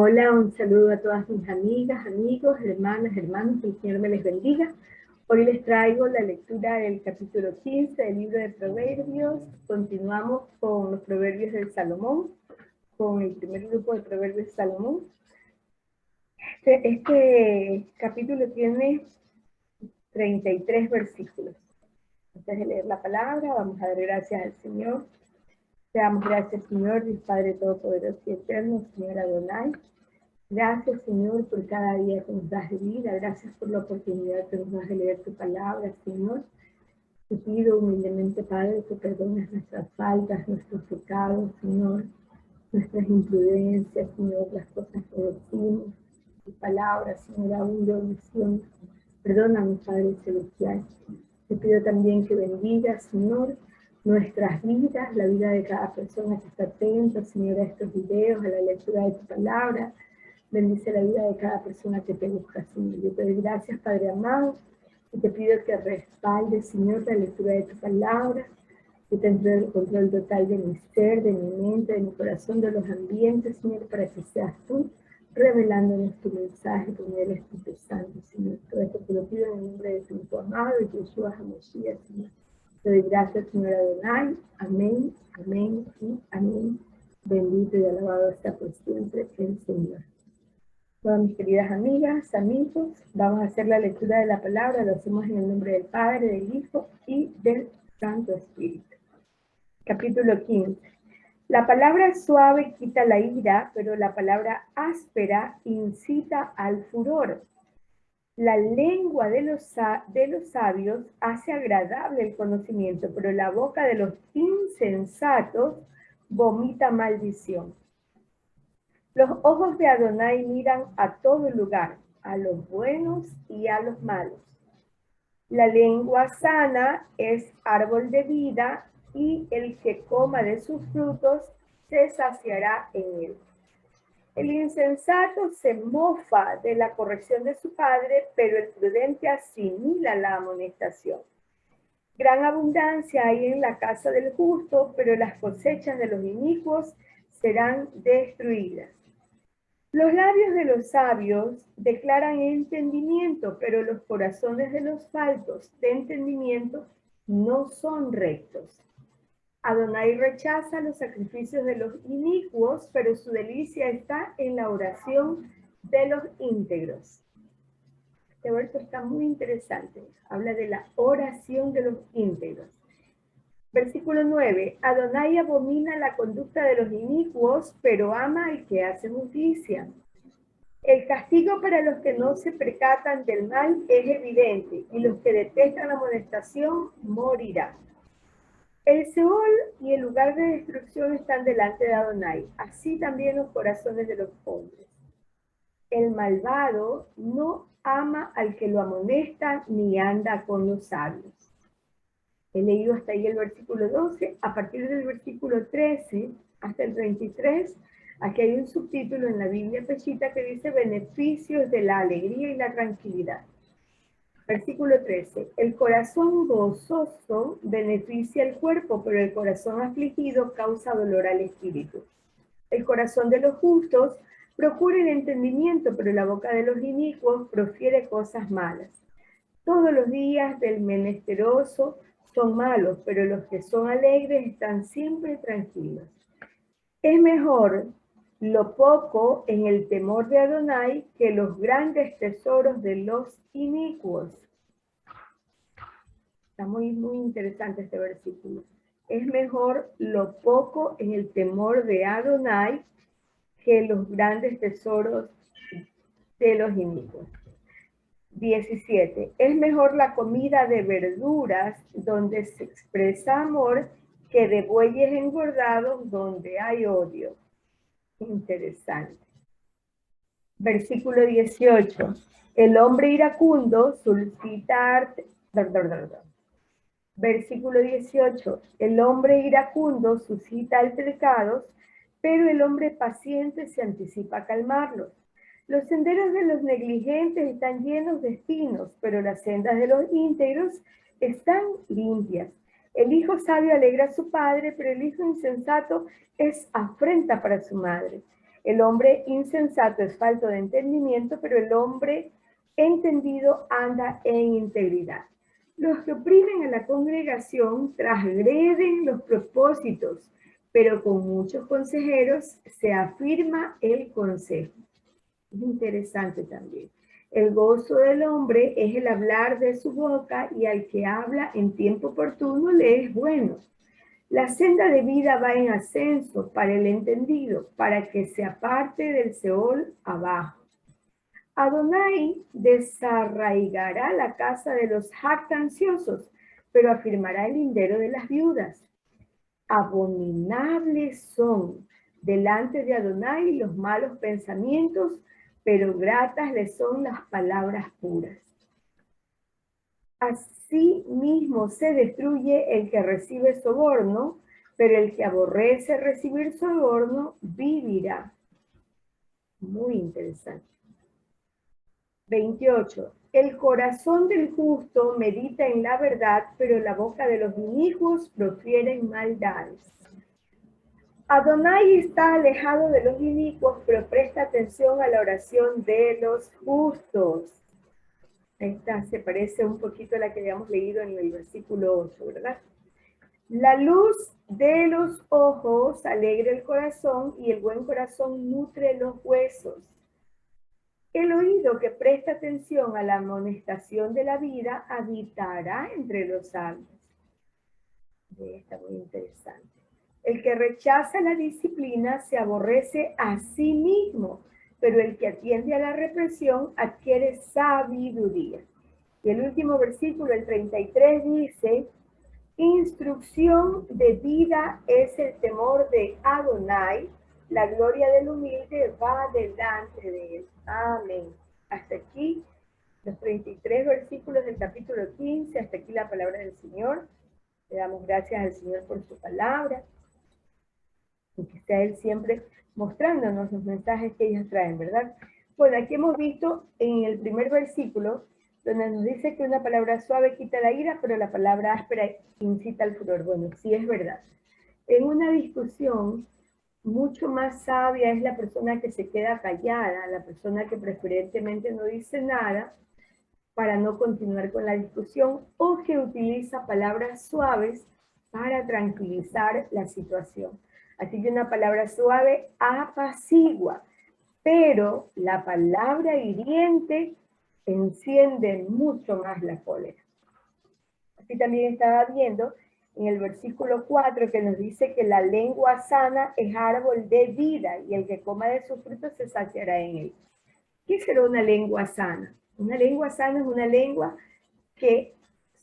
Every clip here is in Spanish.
Hola, un saludo a todas mis amigas, amigos, hermanas, hermanos, que el Señor me les bendiga. Hoy les traigo la lectura del capítulo 15 del libro de Proverbios. Continuamos con los Proverbios de Salomón, con el primer grupo de Proverbios de Salomón. Este capítulo tiene 33 versículos. Antes de leer la palabra, vamos a dar gracias al Señor. Te damos gracias, Señor, Dios Padre Todopoderoso y Eterno, Señor Adonai. Gracias, Señor, por cada día que nos das de vida. Gracias por la oportunidad que nos das de leer tu palabra, Señor. Te pido humildemente, Padre, que perdones nuestras faltas, nuestros pecados, Señor, nuestras imprudencias, Señor, las cosas que decimos, tu palabra, Señor, aún de omisión. Perdóname, Padre Celestial. Te pido también que bendigas, Señor, nuestras vidas, la vida de cada persona que está atenta, Señor, a estos videos, a la lectura de tu palabra. Bendice la vida de cada persona que te busca, Señor. Yo te doy gracias, Padre amado, y te pido que respaldes, Señor, la lectura de tu palabra, que te entregue el control total de mi ser, de mi mente, de mi corazón, de los ambientes, Señor, para que seas tú revelándonos tu mensaje con el Espíritu Santo, Señor. Todo esto te lo pido en el nombre de tu Hijo amado y Yeshua HaMashiach, Señor. Te doy gracias, Señor Adonai. Amén, amén y amén. Bendito y alabado está por siempre el Señor. Todas mis queridas amigas, amigos, vamos a hacer la lectura de la palabra. Lo hacemos en el nombre del Padre, del Hijo y del Santo Espíritu. Capítulo 15. La palabra suave quita la ira, pero la palabra áspera incita al furor. La lengua de los sabios hace agradable el conocimiento, pero la boca de los insensatos vomita maldición. Los ojos de Adonai miran a todo lugar, a los buenos y a los malos. La lengua sana es árbol de vida, y el que coma de sus frutos se saciará en él. El insensato se mofa de la corrección de su padre, pero el prudente asimila la amonestación. Gran abundancia hay en la casa del justo, pero las cosechas de los inicuos serán destruidas. Los labios de los sabios declaran entendimiento, pero los corazones de los faltos de entendimiento no son rectos. Adonai rechaza los sacrificios de los inicuos, pero su delicia está en la oración de los íntegros. Este verso está muy interesante. Habla de la oración de los íntegros. Versículo 9. Adonai abomina la conducta de los inicuos, pero ama al que hace justicia. El castigo para los que no se percatan del mal es evidente, y los que detestan la amonestación morirán. El Seol y el lugar de destrucción están delante de Adonai, así también los corazones de los hombres. El malvado no ama al que lo amonesta, ni anda con los sabios. He leído hasta ahí el versículo 12. A partir del versículo 13 hasta el 23, aquí hay un subtítulo en la Biblia Peshita que dice beneficios de la alegría y la tranquilidad. Versículo 13. El corazón gozoso beneficia el cuerpo, pero el corazón afligido causa dolor al espíritu. El corazón de los justos procura el entendimiento, pero la boca de los inicuos profiere cosas malas. Todos los días del menesteroso son malos, pero los que son alegres están siempre tranquilos. Es mejor lo poco en el temor de Adonai que los grandes tesoros de los inicuos. Está muy, muy interesante este versículo. Es mejor lo poco en el temor de Adonai que los grandes tesoros de los inicuos. 17. Es mejor la comida de verduras donde se expresa amor que de bueyes engordados donde hay odio. Interesante. Versículo 18. El hombre iracundo suscita Versículo 18. El hombre iracundo suscita altercados, pero el hombre paciente se anticipa a calmarlos. Los senderos de los negligentes están llenos de espinos, pero las sendas de los íntegros están limpias. El hijo sabio alegra a su padre, pero el hijo insensato es afrenta para su madre. El hombre insensato es falto de entendimiento, pero el hombre entendido anda en integridad. Los que oprimen a la congregación transgreden los propósitos, pero con muchos consejeros se afirma el consejo. Es interesante también. El gozo del hombre es el hablar de su boca, y al que habla en tiempo oportuno le es bueno. La senda de vida va en ascenso para el entendido, para que se aparte del Seol abajo. Adonai desarraigará la casa de los jactanciosos, pero afirmará el lindero de las viudas. Abominables son delante de Adonai los malos pensamientos, pero gratas le son las palabras puras. Así mismo se destruye el que recibe soborno, pero el que aborrece recibir soborno vivirá. Muy interesante. 28. El corazón del justo medita en la verdad, pero la boca de los inicuos profieren maldades. Adonai está alejado de los inicuos, pero presta atención a la oración de los justos. Esta se parece un poquito a la que habíamos leído en el versículo 8, ¿verdad? La luz de los ojos alegra el corazón, y el buen corazón nutre los huesos. El oído que presta atención a la amonestación de la vida habitará entre los sabios. Está muy interesante. El que rechaza la disciplina se aborrece a sí mismo, pero el que atiende a la represión adquiere sabiduría. Y el último versículo, el 33, dice: instrucción de vida es el temor de Adonai, la gloria del humilde va delante de él. Amén. Hasta aquí los 33 versículos del capítulo 15, hasta aquí la palabra del Señor. Le damos gracias al Señor por su palabra, y que sea Él siempre mostrándonos los mensajes que ellos traen, ¿verdad? Bueno, aquí hemos visto en el primer versículo, donde nos dice que una palabra suave quita la ira, pero la palabra áspera incita al furor. Bueno, sí es verdad. En una discusión, mucho más sabia es la persona que se queda callada, la persona que preferentemente no dice nada para no continuar con la discusión, o que utiliza palabras suaves para tranquilizar la situación. Así que una palabra suave apacigua, pero la palabra hiriente enciende mucho más la cólera. Así también estaba viendo en el versículo 4 que nos dice que la lengua sana es árbol de vida, y el que coma de sus frutos se saciará en él. ¿Qué será una lengua sana? Una lengua sana es una lengua que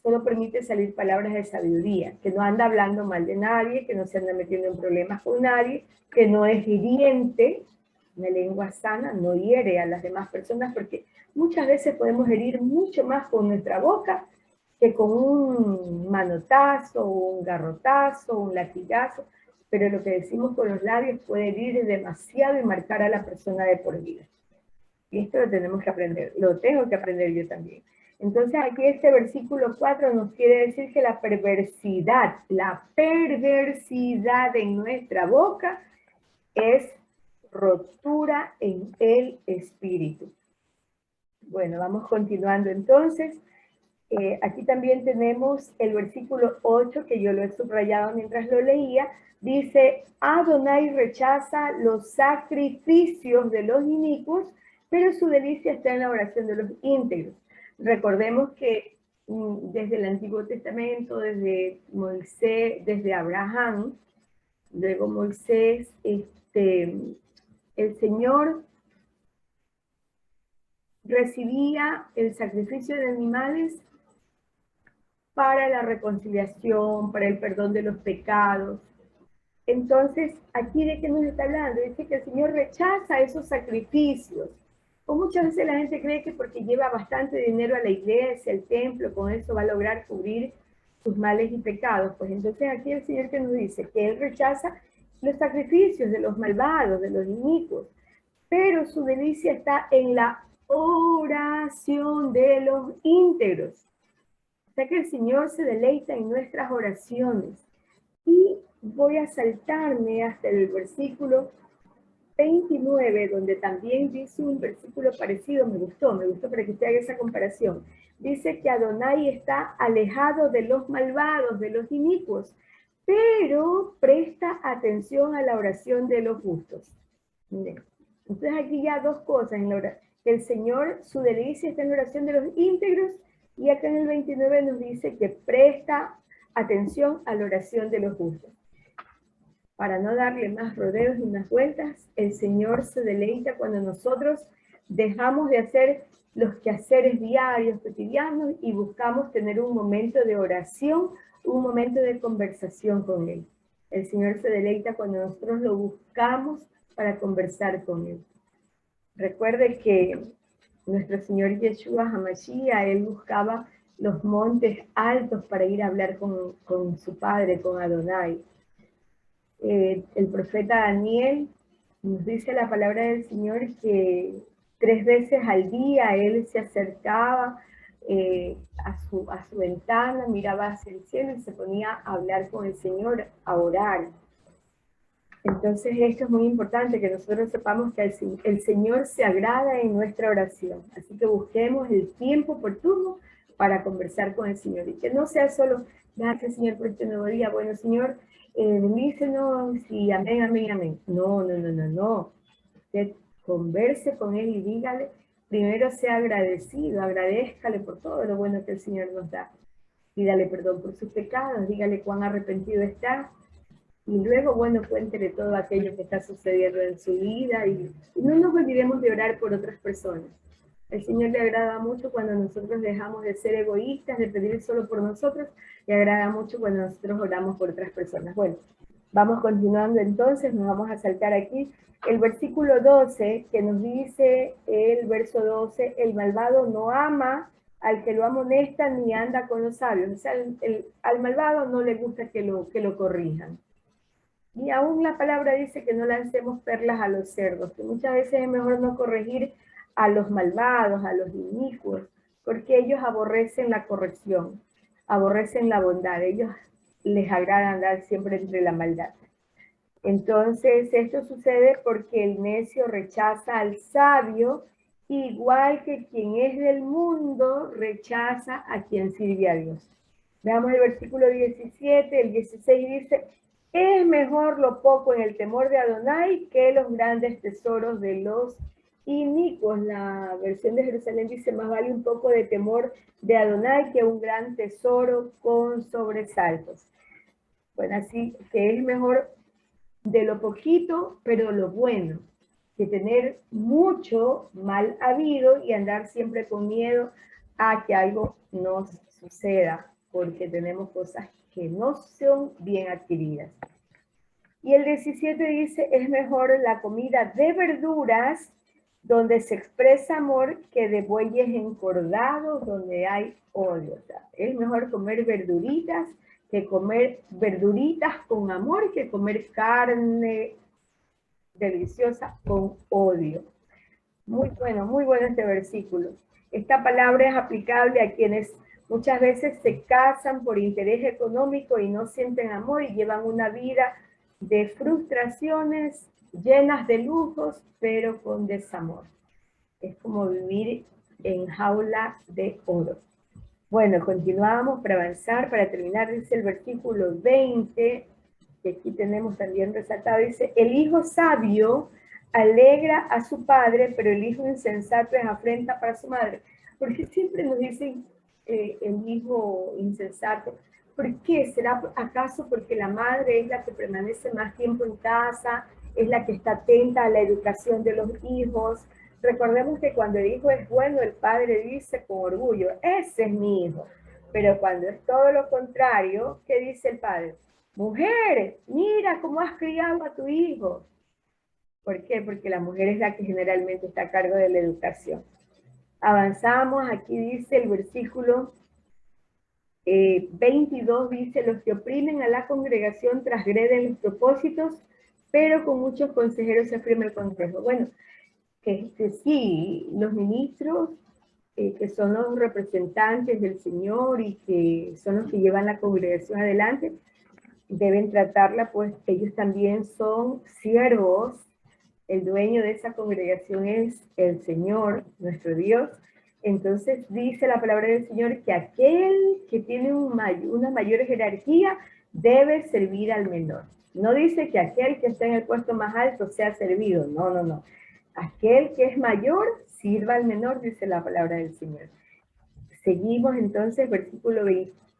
solo permite salir palabras de sabiduría, que no anda hablando mal de nadie, que no se anda metiendo en problemas con nadie, que no es hiriente. Una lengua sana no hiere a las demás personas, porque muchas veces podemos herir mucho más con nuestra boca que con un manotazo, un garrotazo, un latigazo, pero lo que decimos con los labios puede herir demasiado y marcar a la persona de por vida. Y esto lo tenemos que aprender, lo tengo que aprender yo también. Entonces aquí este versículo 4 nos quiere decir que la perversidad en nuestra boca es rotura en el espíritu. Bueno, vamos continuando entonces. Aquí también tenemos el versículo 8, que yo lo he subrayado mientras lo leía. Dice: Adonai rechaza los sacrificios de los inicuos, pero su delicia está en la oración de los íntegros. Recordemos que desde el Antiguo Testamento, desde Moisés, desde Abraham, luego Moisés, el Señor recibía el sacrificio de animales para la reconciliación, para el perdón de los pecados. Entonces, ¿aquí de qué nos está hablando? Dice que el Señor rechaza esos sacrificios. O muchas veces la gente cree que porque lleva bastante dinero a la iglesia, al templo, con eso va a lograr cubrir sus males y pecados. Pues entonces aquí el Señor que nos dice que Él rechaza los sacrificios de los malvados, de los inicuos, pero su delicia está en la oración de los íntegros. O sea que el Señor se deleita en nuestras oraciones. Y voy a saltarme hasta el versículo 29, donde también dice un versículo parecido, me gustó para que usted haga esa comparación. Dice que Adonai está alejado de los malvados, de los inicuos, pero presta atención a la oración de los justos. Miren. Entonces aquí ya dos cosas en la oración. El Señor, su delicia está en la oración de los íntegros, y acá en el 29 nos dice que presta atención a la oración de los justos. Para no darle más rodeos y más vueltas, el Señor se deleita cuando nosotros dejamos de hacer los quehaceres diarios, cotidianos, y buscamos tener un momento de oración, un momento de conversación con Él. El Señor se deleita cuando nosotros lo buscamos para conversar con Él. Recuerde que nuestro Señor Yeshua HaMashiach, Él buscaba los montes altos para ir a hablar con su Padre, con Adonai. El profeta Daniel nos dice la palabra del Señor que 3 veces al día él se acercaba a su ventana, miraba hacia el cielo y se ponía a hablar con el Señor, a orar. Entonces esto es muy importante, que nosotros sepamos que el Señor se agrada en nuestra oración. Así que busquemos el tiempo oportuno para conversar con el Señor. Y que no sea solo, gracias Señor por este nuevo día. Bueno Señor, bendícenos y amén, amén, amén. No. Usted converse con Él y dígale, primero sea agradecido, agradézcale por todo lo bueno que el Señor nos da. Pídale perdón por sus pecados, dígale cuán arrepentido está. Y luego, bueno, cuéntele todo aquello que está sucediendo en su vida y no nos olvidemos de orar por otras personas. Al Señor le agrada mucho cuando nosotros dejamos de ser egoístas, de pedir solo por nosotros, le agrada mucho cuando nosotros oramos por otras personas. Bueno, vamos continuando entonces, nos vamos a saltar aquí el versículo 12, que nos dice el verso 12, el malvado no ama al que lo amonesta ni anda con los sabios. O sea, al malvado no le gusta que lo corrijan. Y aún la palabra dice que no lancemos perlas a los cerdos, que muchas veces es mejor no corregir a los malvados, a los inicuos, porque ellos aborrecen la corrección, aborrecen la bondad, ellos les agrada andar siempre entre la maldad. Entonces esto sucede porque el necio rechaza al sabio, igual que quien es del mundo rechaza a quien sirve a Dios. Veamos el versículo 17, el 16 dice, es mejor lo poco en el temor de Adonai que los grandes tesoros de los inicuos. La versión de Jerusalén dice, más vale un poco de temor de Adonai que un gran tesoro con sobresaltos. Bueno, así que es mejor de lo poquito, pero lo bueno, que tener mucho mal habido y andar siempre con miedo a que algo nos suceda, porque tenemos cosas que no son bien adquiridas. Y el 17 dice, es mejor la comida de verduras donde se expresa amor que de bueyes encordados donde hay odio. O sea, es mejor comer verduritas que comer verduritas con amor, que comer carne deliciosa con odio. Muy bueno este versículo. Esta palabra es aplicable a quienes muchas veces se casan por interés económico y no sienten amor y llevan una vida de frustraciones llenas de lujos, pero con desamor. Es como vivir en jaula de oro. Bueno, continuamos para avanzar, para terminar, dice el versículo 20, que aquí tenemos también resaltado, dice, el hijo sabio alegra a su padre, pero el hijo insensato es afrenta para su madre. Porque siempre nos dicen el hijo insensato. ¿Por qué? ¿Será acaso porque la madre es la que permanece más tiempo en casa, es la que está atenta a la educación de los hijos? Recordemos que cuando el hijo es bueno, el padre dice con orgullo, ese es mi hijo. Pero cuando es todo lo contrario, ¿qué dice el padre? Mujer, mira cómo has criado a tu hijo. ¿Por qué? Porque la mujer es la que generalmente está a cargo de la educación. Avanzamos, aquí dice el versículo 22, dice, los que oprimen a la congregación transgreden los propósitos, pero con muchos consejeros se afirma el consejo. Bueno, que sí, los ministros, que son los representantes del Señor y que son los que llevan la congregación adelante, deben tratarla, pues ellos también son siervos el dueño de esa congregación es el Señor, nuestro Dios. Entonces dice la palabra del Señor que aquel que tiene una mayor jerarquía debe servir al menor. No dice que aquel que está en el puesto más alto sea servido, no, no, no. Aquel que es mayor sirva al menor, dice la palabra del Señor. Seguimos entonces, versículo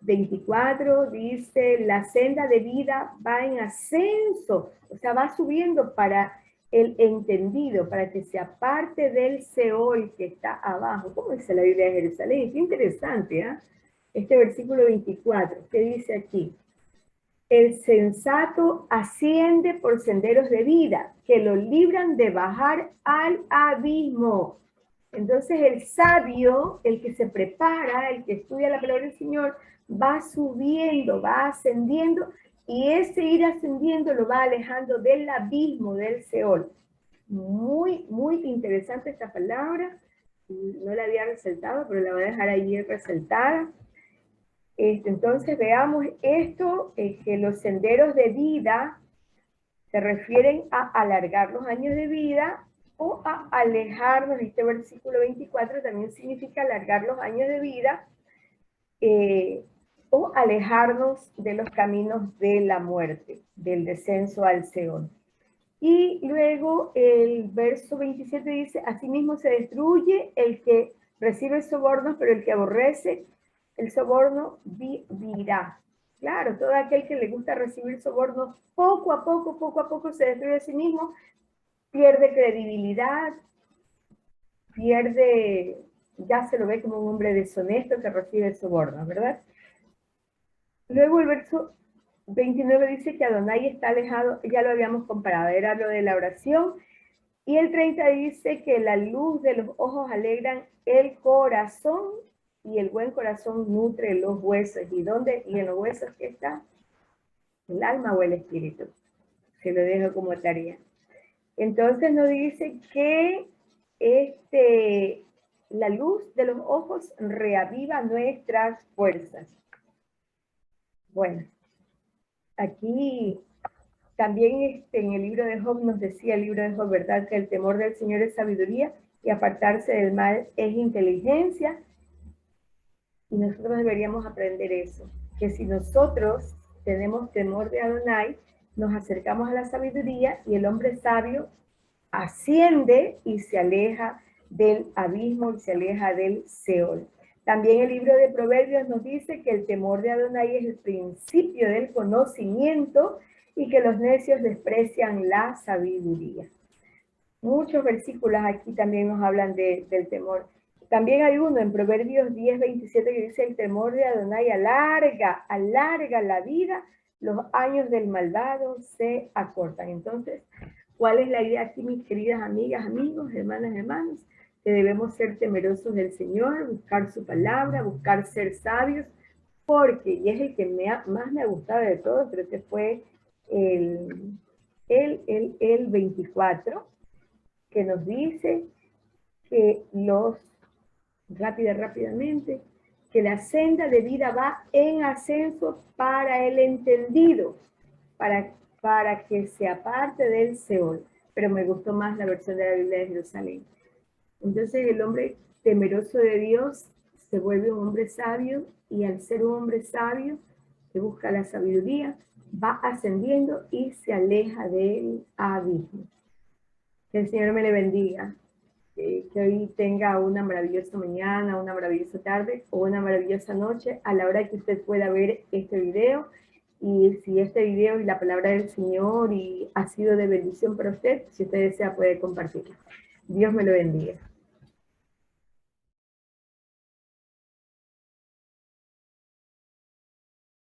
24, dice, la senda de vida va en ascenso, o sea, va subiendo para el entendido, para que se aparte del Seol que está abajo. ¿Cómo dice la Biblia de Jerusalén? Qué interesante, ¿eh? Este versículo 24, ¿qué dice aquí? El sensato asciende por senderos de vida que lo libran de bajar al abismo. Entonces el sabio, el que se prepara, el que estudia la palabra del Señor, va subiendo, va ascendiendo, y ese ir ascendiendo lo va alejando del abismo, del Seol. Muy, muy interesante esta palabra. No la había resaltado, pero la voy a dejar ahí resaltada. Entonces veamos esto, que los senderos de vida se refieren a alargar los años de vida o a alejarnos. Este versículo 24 también significa alargar los años de vida o alejarnos de los caminos de la muerte, del descenso al Seol. Y luego el verso 27 dice, asimismo se destruye el que recibe sobornos, pero el que aborrece el soborno vivirá. Claro, todo aquel que le gusta recibir sobornos, poco a poco se destruye a sí mismo, pierde credibilidad, ya se lo ve como un hombre deshonesto que recibe sobornos, ¿verdad? Luego el verso 29 dice que Adonai está alejado, ya lo habíamos comparado, era lo de la oración. Y el 30 dice que la luz de los ojos alegran el corazón y el buen corazón nutre los huesos. ¿Y dónde? ¿Y en los huesos qué está? ¿El alma o el espíritu? Se lo dejo como tarea. Entonces nos dice que la luz de los ojos reaviva nuestras fuerzas. Bueno, aquí también en el libro de Job nos decía el libro de Job, ¿verdad? Que el temor del Señor es sabiduría y apartarse del mal es inteligencia. Y nosotros deberíamos aprender eso, que si nosotros tenemos temor de Adonai, nos acercamos a la sabiduría y el hombre sabio asciende y se aleja del abismo y se aleja del Seol. También el libro de Proverbios nos dice que el temor de Adonai es el principio del conocimiento y que los necios desprecian la sabiduría. Muchos versículos aquí también nos hablan del temor. También hay uno en Proverbios 10, 27 que dice, el temor de Adonai alarga la vida, los años del malvado se acortan. Entonces, ¿cuál es la idea aquí, mis queridas amigas, amigos, hermanas, hermanos? Que debemos ser temerosos del Señor, buscar su palabra, buscar ser sabios, porque, y es el que más me ha gustado de todos, creo que fue el 24, que nos dice que rápidamente, que la senda de vida va en ascenso para el entendido, para que se aparte del Seol. Pero me gustó más la versión de la Biblia de Jerusalén. Entonces el hombre temeroso de Dios se vuelve un hombre sabio, y al ser un hombre sabio que busca la sabiduría, va ascendiendo y se aleja del abismo. Que el Señor me le bendiga. Que hoy tenga una maravillosa mañana, una maravillosa tarde o una maravillosa noche a la hora que usted pueda ver este video. Y si este video y la palabra del Señor ha sido de bendición para usted, si usted desea puede compartirlo. Dios me lo bendiga.